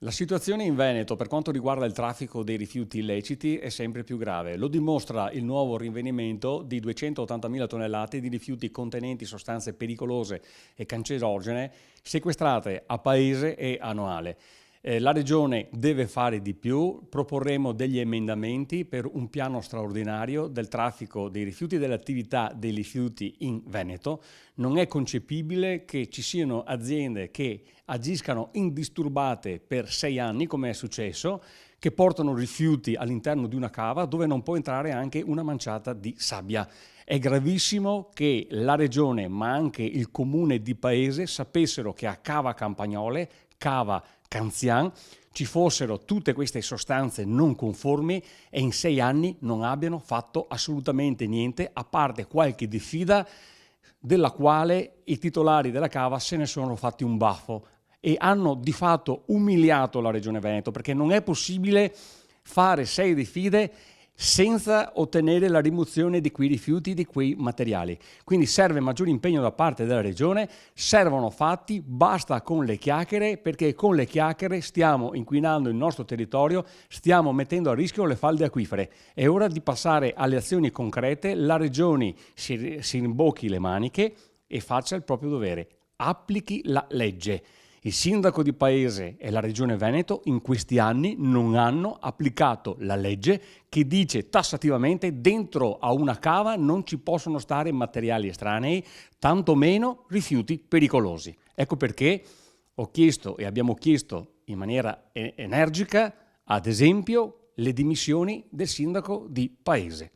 La situazione in Veneto per quanto riguarda il traffico dei rifiuti illeciti è sempre più grave. Lo dimostra il nuovo rinvenimento di 280.000 tonnellate di rifiuti contenenti sostanze pericolose e cancerogene sequestrate a paese e annuale. La Regione deve fare di più, proporremo degli emendamenti per un piano straordinario del traffico dei rifiuti e dell'attività dei rifiuti in Veneto. Non è concepibile che ci siano aziende che agiscano indisturbate per 6 anni, come è successo, che portano rifiuti all'interno di una cava dove non può entrare anche una manciata di sabbia. È gravissimo che la Regione, ma anche il comune di paese, sapessero che a Cava Campagnole, Cava Canzian, ci fossero tutte queste sostanze non conformi e in 6 anni non abbiano fatto assolutamente niente, a parte qualche diffida della quale i titolari della cava se ne sono fatti un baffo e hanno di fatto umiliato la Regione Veneto, perché non è possibile fare 6 diffide senza ottenere la rimozione di quei rifiuti, di quei materiali. Quindi serve maggiore impegno da parte della Regione, servono fatti, basta con le chiacchiere, perché con le chiacchiere stiamo inquinando il nostro territorio, stiamo mettendo a rischio le falde acquifere. È ora di passare alle azioni concrete, la Regione si rimbocchi le maniche e faccia il proprio dovere, applichi la legge. Il sindaco di paese e la Regione Veneto in questi anni non hanno applicato la legge che dice tassativamente dentro a una cava non ci possono stare materiali estranei, tantomeno rifiuti pericolosi. Ecco perché ho chiesto e abbiamo chiesto in maniera energica, ad esempio, le dimissioni del sindaco di paese.